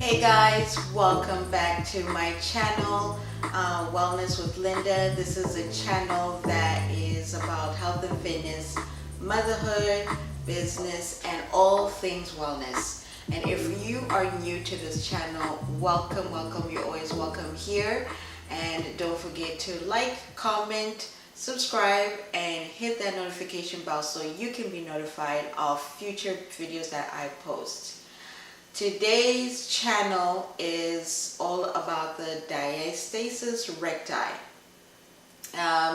Hey guys, welcome back to my channel, Wellness with Linda. This is a channel that is about health and fitness, motherhood, business, and all things wellness. And if you are new to this channel, welcome. You're always welcome here. And don't forget to like, comment, subscribe, and hit that notification bell so you can be notified of future videos that I post. Today's channel is all about the Diastasis Recti.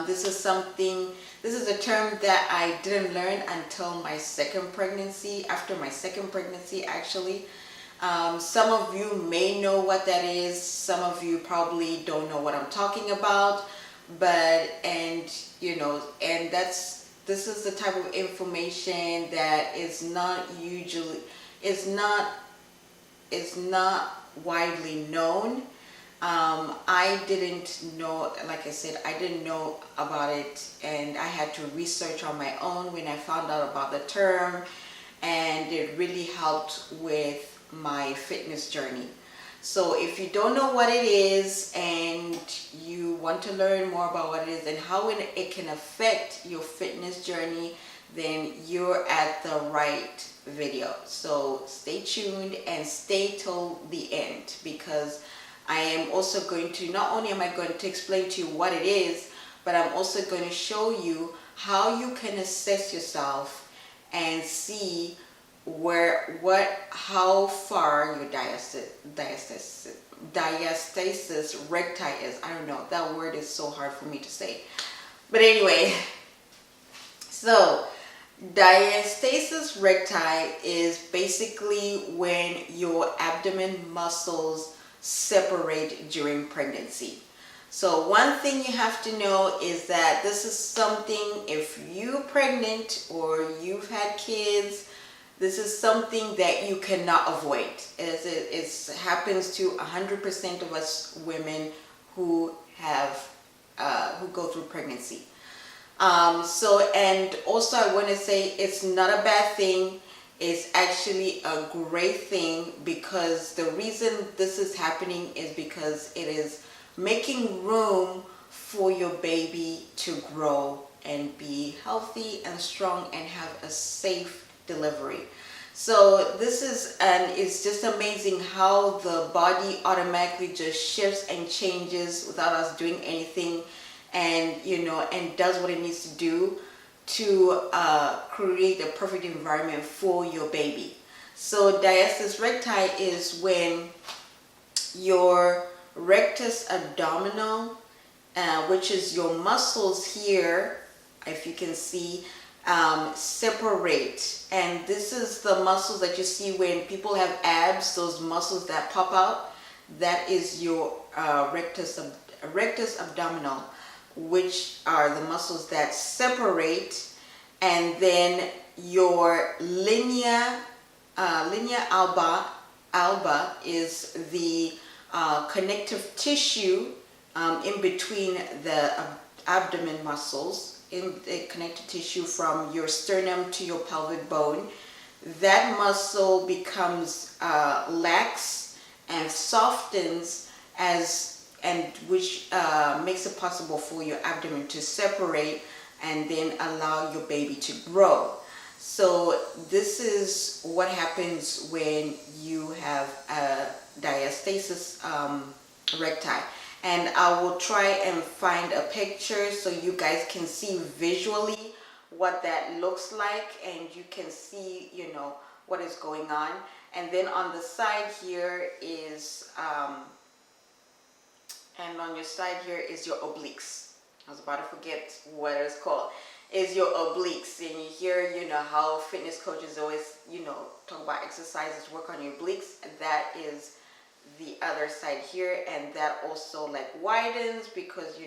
This is a term that I didn't learn until my second pregnancy, after my second pregnancy actually. Some of you may know what that is, some of you probably don't know what I'm talking about, this is the type of information that is not widely known. I didn't know, like I said, I didn't know about it, and I had to research on my own when I found out about the term, and it really helped with my fitness journey. So if you don't know what it is and you want to learn more about what it is and how it can affect your fitness journey, then you're at the right video. So stay tuned and stay till the end, because I am also going to, not only am I going to explain to you what it is, but I'm also going to show you how you can assess yourself and see how far your diastasis recti is. I don't know, that word is so hard for me to say, but anyway, so diastasis recti is basically when your abdomen muscles separate during pregnancy. So one thing you have to know is that this is something, if you're pregnant or you've had kids, this is something that you cannot avoid. It happens to 100% of us women who go through pregnancy. And also I want to say it's not a bad thing. It's actually a great thing, because the reason this is happening is because it is making room for your baby to grow and be healthy and strong and have a safe delivery. So this is, and it's just amazing how the body automatically just shifts and changes without us doing anything, and and does what it needs to do to create a perfect environment for your baby. So diastasis recti is when your rectus abdominal, which is your muscles here, if you can see, separate. And this is the muscles that you see when people have abs, those muscles that pop out, that is your rectus abdominal, which are the muscles that separate. And then your linea alba is the connective tissue in between the abdomen muscles, in the connective tissue from your sternum to your pelvic bone. That muscle becomes lax and softens, which makes it possible for your abdomen to separate and then allow your baby to grow. So this is what happens when you have a diastasis recti. And I will try and find a picture so you guys can see visually what that looks like, and you can see, what is going on. And then on the side here is, your obliques. I was about to forget what it's called. Is your obliques. And you hear, how fitness coaches always, talk about exercises, work on your obliques. That is the other side here, and that also widens because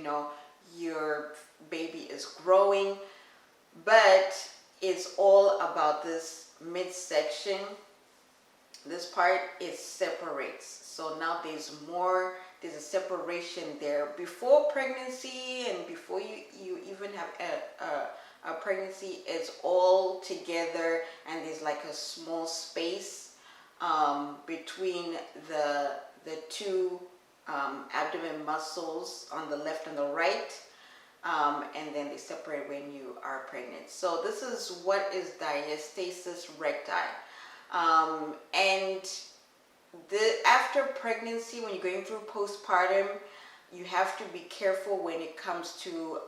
your baby is growing. But it's all about this midsection. This part, it separates. So now there's a separation there before pregnancy, and before you even have a pregnancy. It's all together, and there's like a small space between the two abdomen muscles on the left and the right, and then they separate when you are pregnant. So this is what is diastasis recti. And after pregnancy, when you're going through postpartum, you have to be careful when it comes to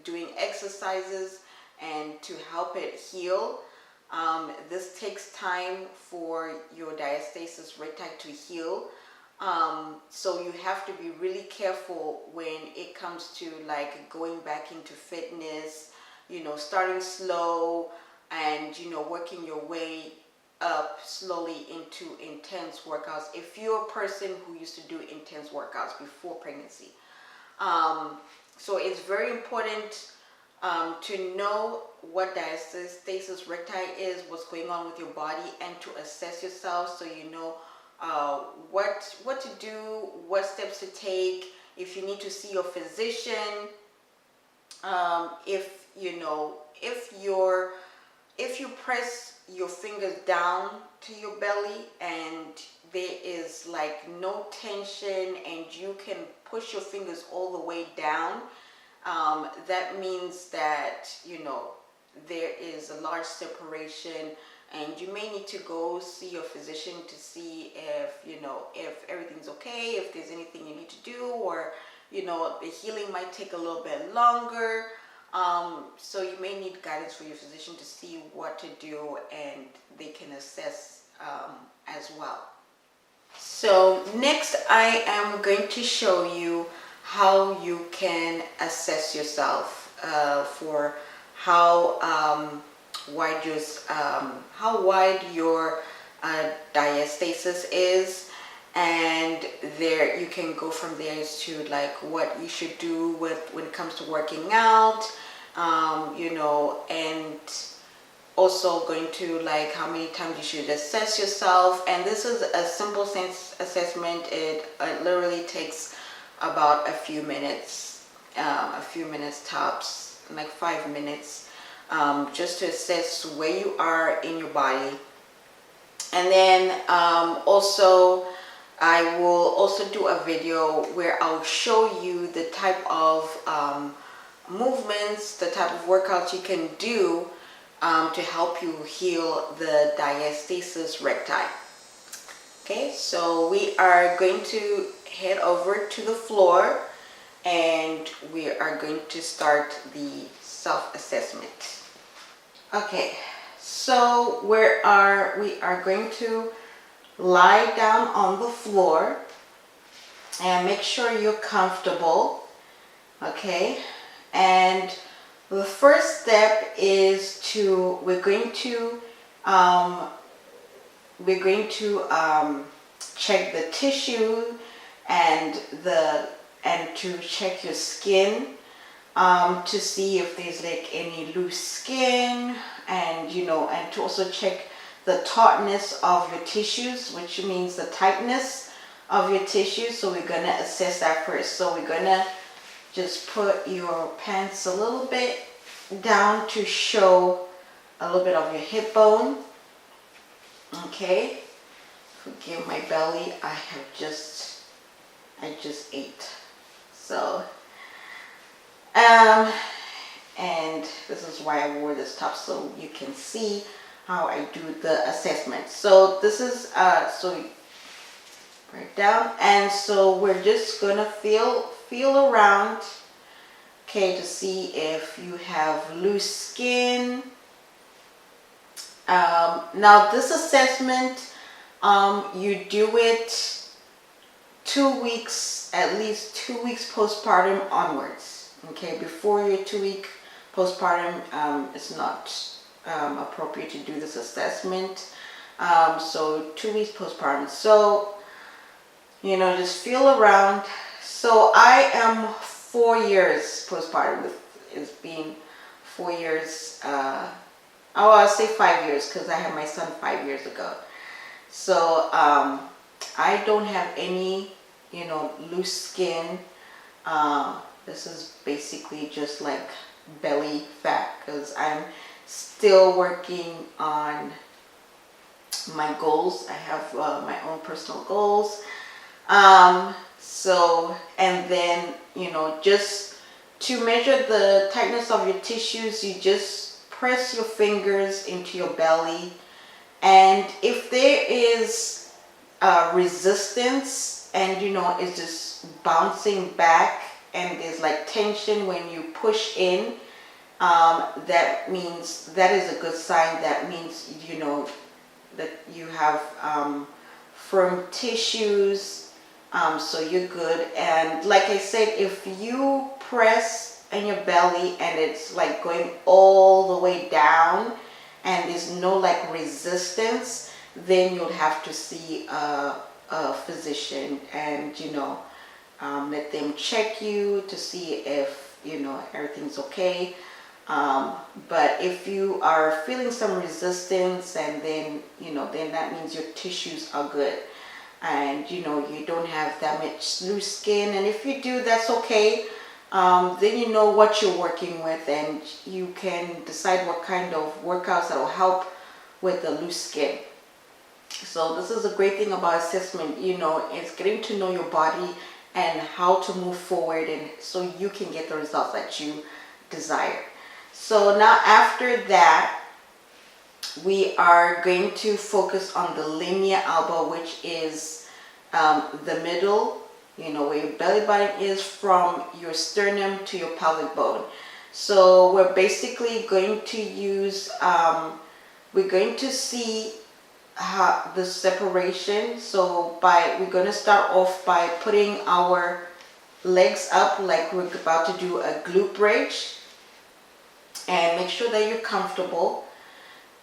doing exercises and to help it heal. This takes time for your diastasis recti to heal. So you have to be really careful when it comes to like going back into fitness, starting slow and, working your way up slowly into intense workouts. If you're a person who used to do intense workouts before pregnancy. So it's very important to know what diastasis recti is, what's going on with your body, and to assess yourself so you know what to do, what steps to take, if you need to see your physician, if you press your fingers down to your belly and there is like no tension and you can push your fingers all the way down, that means that there is a large separation, and you may need to go see your physician to see if everything's okay, if there's anything you need to do, or the healing might take a little bit longer. So you may need guidance from your physician to see what to do, and they can assess as well. So next I am going to show you how you can assess yourself for how wide your diastasis is, and there you can go from there as to like what you should do when it comes to working out, and also going to like how many times you should assess yourself. And this is a simple sense assessment. It literally takes about a few minutes tops, like 5 minutes, just to assess where you are in your body. And then also I will also do a video where I'll show you the type of movements, the type of workouts you can do to help you heal the diastasis recti. Okay, so we are going to head over to the floor and we are going to start the self-assessment. Okay, so we are going to lie down on the floor and make sure you're comfortable. Okay, and the first step is we're going to check the tissue and to check your skin, to see if there's like any loose skin, and and to also check the tautness of your tissues, which means the tightness of your tissues. So we're gonna assess that first. So we're gonna just put your pants a little bit down to show a little bit of your hip bone. Okay, forgive my belly, I just ate. So and this is why I wore this top, so you can see how I do the assessment. So this is so right down, and so we're just gonna feel around, okay, to see if you have loose skin. Now this assessment, you do it 2 weeks, at least 2 weeks postpartum onwards. Okay, before your 2-week postpartum, it's not appropriate to do this assessment. So 2 weeks postpartum. So just feel around. So I am 4 years postpartum. It's been 4 years. I'll say 5 years because I had my son 5 years ago. So I don't have any, loose skin. This is basically just like belly fat because I'm still working on my goals. I have my own personal goals. So, and then, you know, just to measure the tightness of your tissues, you just press your fingers into your belly. And if there is resistance and, you know, it's just bouncing back and there's like tension when you push in, that means, that is a good sign. That means, you know, that you have firm tissues, so you're good. And like I said, if you press in your belly and it's like going all the way down and there's no like resistance, then you'll have to see a physician and, you know, let them check you to see if, you know, everything's okay. But if you are feeling some resistance, and then, you know, then that means your tissues are good, and, you know, you don't have that much loose skin. And if you do, that's okay. Then you know what you're working with, and you can decide what kind of workouts that will help with the loose skin. So this is a great thing about assessment, you know, it's getting to know your body and how to move forward, and so you can get the results that you desire. So now after that, we are going to focus on the linea alba, which is the middle, you know, where your belly button is from your sternum to your pelvic bone. So we're basically going to use, we're going to see how the separation. So we're going to start off by putting our legs up like we're about to do a glute bridge. And make sure that you're comfortable.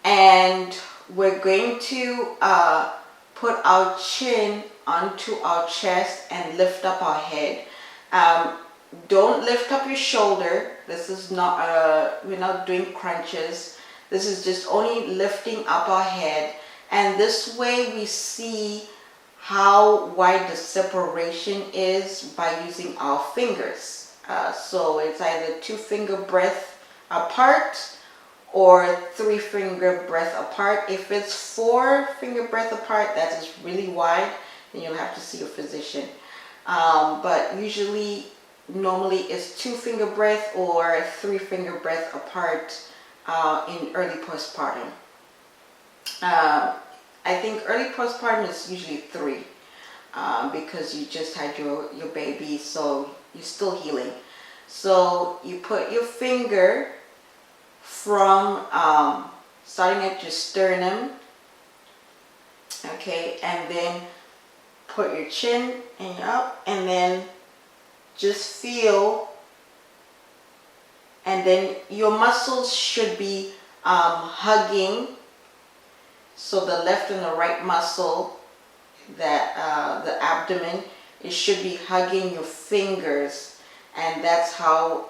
And we're going to put our chin onto our chest and lift up our head. Don't lift up your shoulder. This is not, we're not doing crunches. This is just only lifting up our head. And this way we see how wide the separation is by using our fingers. So it's either 2-finger breadth apart or 3-finger breadth apart. If it's 4-finger breadth apart, that is really wide, then you'll have to see a physician. But usually, normally it's 2-finger breadth or 3-finger breadth apart in early postpartum. I think early postpartum is usually 3 because you just had your baby, so you're still healing. So you put your finger from starting at your sternum, okay, and then put your chin and up, and then just feel, and then your muscles should be hugging. So the left and the right muscle, that the abdomen, it should be hugging your fingers, and that's how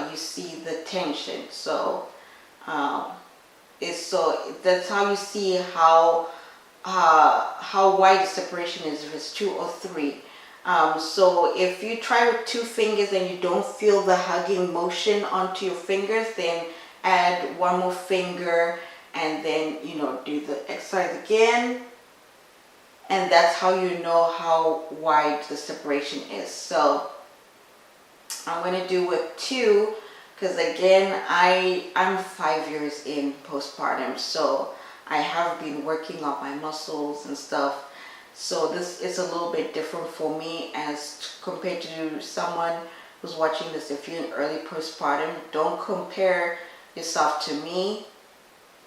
you see the tension. So that's how you see how wide the separation is, if it's 2 or 3. So if you try with 2 fingers and you don't feel the hugging motion onto your fingers, then add 1 more finger, and then, you know, do the exercise again. And that's how you know how wide the separation is. So I'm going to do with 2, because again, I'm 5 years in postpartum, so I have been working on my muscles and stuff. So this is a little bit different for me as compared to someone who's watching this. If you're in early postpartum, don't compare yourself to me.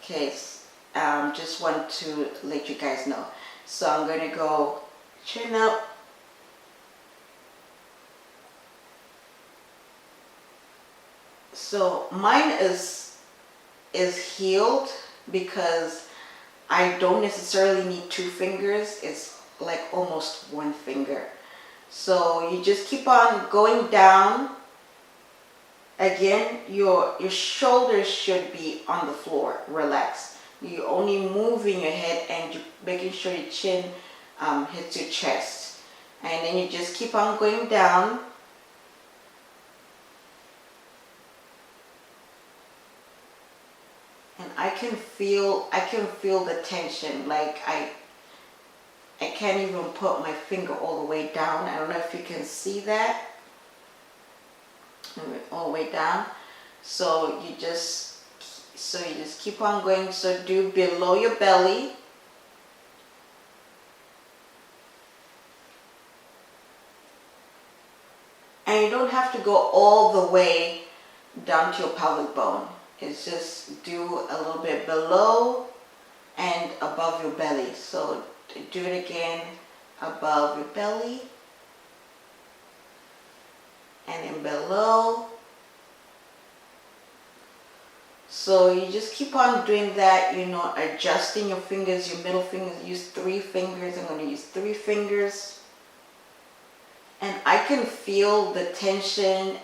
Okay, just want to let you guys know. So I'm going to go chin up. So mine is healed because I don't necessarily need 2 fingers. It's like almost 1 finger. So you just keep on going down. Again, your shoulders should be on the floor, relaxed. You're only moving your head and you're making sure your chin hits your chest. And then you just keep on going down. And I can feel the tension. Like I can't even put my finger all the way down. I don't know if you can see that. All the way down. So you just keep on going. So do below your belly. And you don't have to go all the way down to your pelvic bone. It's just do a little bit below and above your belly. So do it again, above your belly and then below. So you just keep on doing that, you know, adjusting your fingers, your middle fingers. Use 3 fingers. I'm going to use 3 fingers. And I can feel the tension,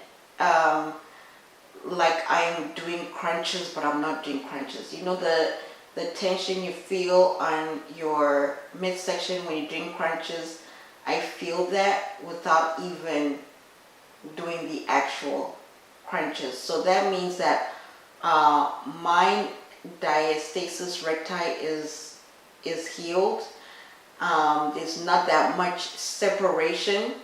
like I'm doing crunches, but I'm not doing crunches. You know the tension you feel on your midsection when you're doing crunches? I feel that without even doing the actual crunches. So that means that my diastasis recti is healed. There's not that much separation.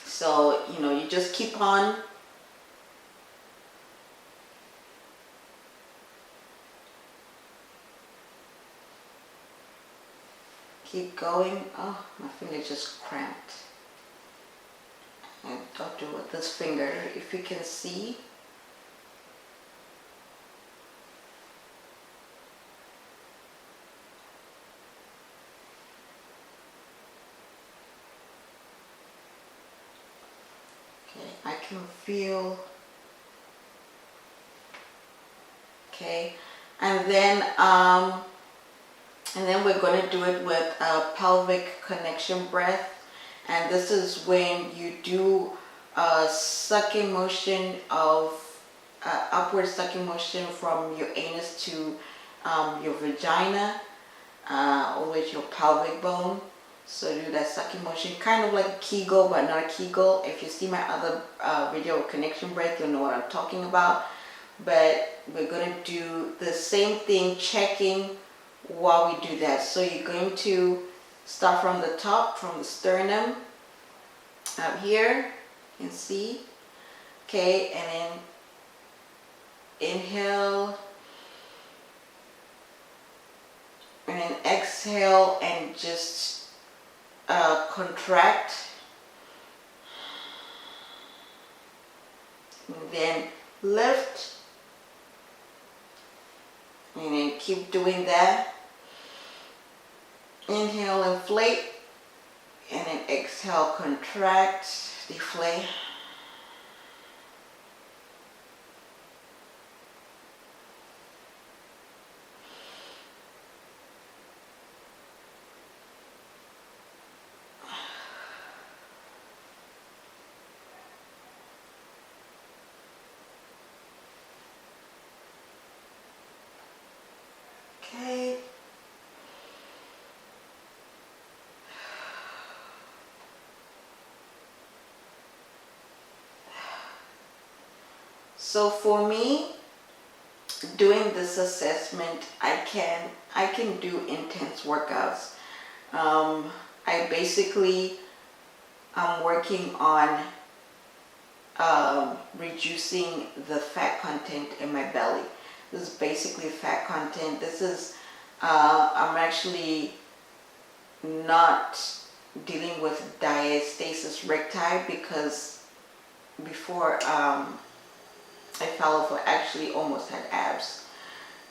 So, you know, you just keep on. Keep going. Oh, my finger just cramped. And I'll do it with this finger, if you can see. I can feel. Okay, and then we're going to do it with a pelvic connection breath, and this is when you do a sucking motion of upward sucking motion from your anus to your vagina, all the way to your pelvic bone. So do that sucking motion, kind of like a Kegel, but not a Kegel. If you see my other video of connection breath, you'll know what I'm talking about. But we're going to do the same thing, checking while we do that. So you're going to start from the top, from the sternum, up here, you can see. Okay, and then inhale, and then exhale, and just contract, and then lift, and then keep doing that. Inhale, inflate, and then exhale, contract, deflate. Okay. So for me, doing this assessment, I can do intense workouts. I basically am working on reducing the fat content in my belly. This is basically fat content. This is, I'm actually not dealing with diastasis recti because before I fell off, I actually almost had abs.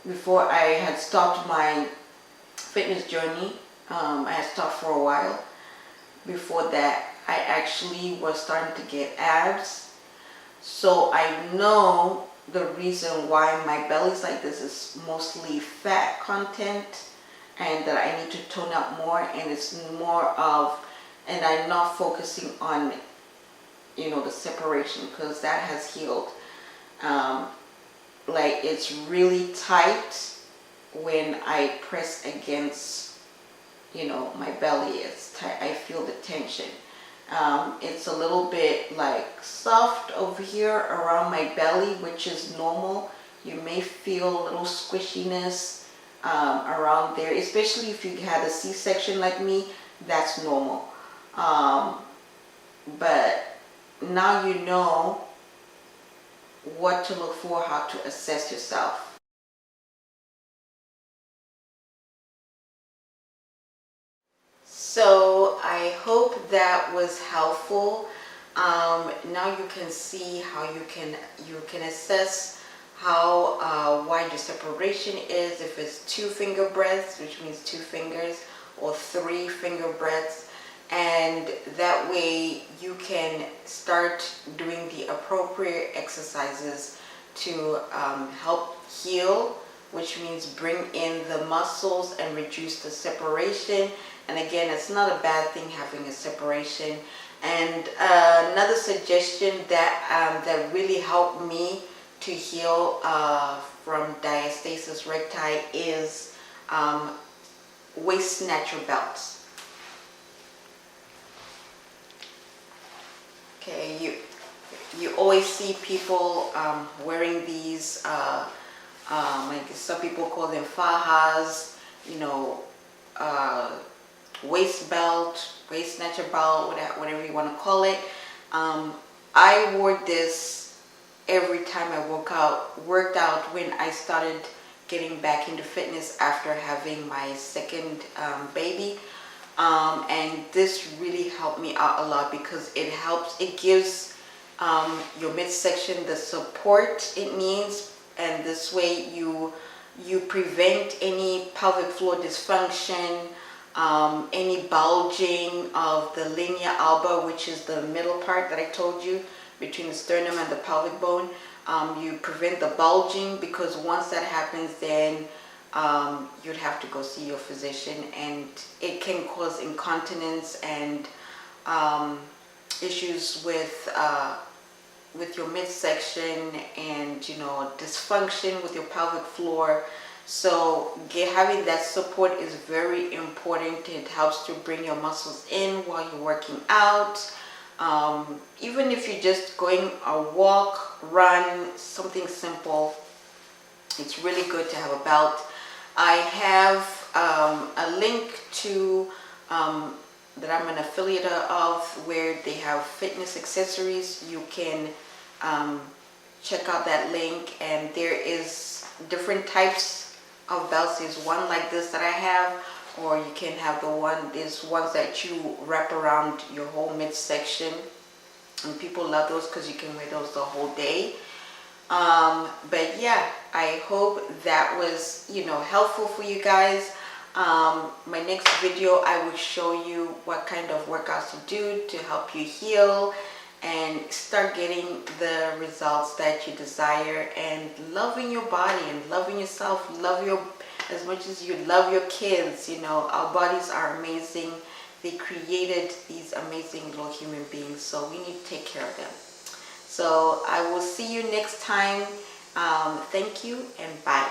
Before I had stopped my fitness journey, I had stopped for a while. Before that, I actually was starting to get abs. So I know the reason why my belly's like this is mostly fat content, and that I need to tone up more, and it's more of, and I'm not focusing on, you know, the separation, because that has healed. Like it's really tight when I press against, you know, my belly. It's tight. I feel the tension. It's a little bit like soft over here around my belly, which is normal. You may feel a little squishiness around there, especially if you had a C-section like me. That's normal. But now you know what to look for, how to assess yourself. So I hope that was helpful. Now you can see how you can assess how wide your separation is, if it's 2 finger breadths, which means 2 fingers, or 3 finger breadths, and that way you can start doing the appropriate exercises to help heal, which means bring in the muscles and reduce the separation. And again, it's not a bad thing having a separation. And another suggestion that really helped me to heal from diastasis recti is waist snatcher belts. Okay, you always see people wearing these. Like some people call them fajas. You know, waist belt, waist snatcher belt, whatever you want to call it. I wore this every time I worked out when I started getting back into fitness after having my second baby. And this really helped me out a lot because it gives your midsection the support it needs, and this way you prevent any pelvic floor dysfunction, any bulging of the linea alba, which is the middle part that I told you between the sternum and the pelvic bone. You prevent the bulging, because once that happens, then you'd have to go see your physician, and it can cause incontinence and issues with your midsection, and you know, dysfunction with your pelvic floor. So having that support is very important. It helps to bring your muscles in while you're working out. Even if you're just going a walk, run, something simple, it's really good to have a belt. I have a link to that I'm an affiliate of, where they have fitness accessories. You can check out that link, and there is different types of belts. There's one like this that I have, or you can have there's ones that you wrap around your whole midsection, and people love those because you can wear those the whole day. But yeah, I hope that was, you know, helpful for you guys. My next video, I will show you what kind of workouts to do to help you heal and start getting the results that you desire, and loving your body and loving yourself. As much as you love your kids. You know, our bodies are amazing. They created these amazing little human beings, so we need to take care of them. So I will see you next time. Thank you, and bye.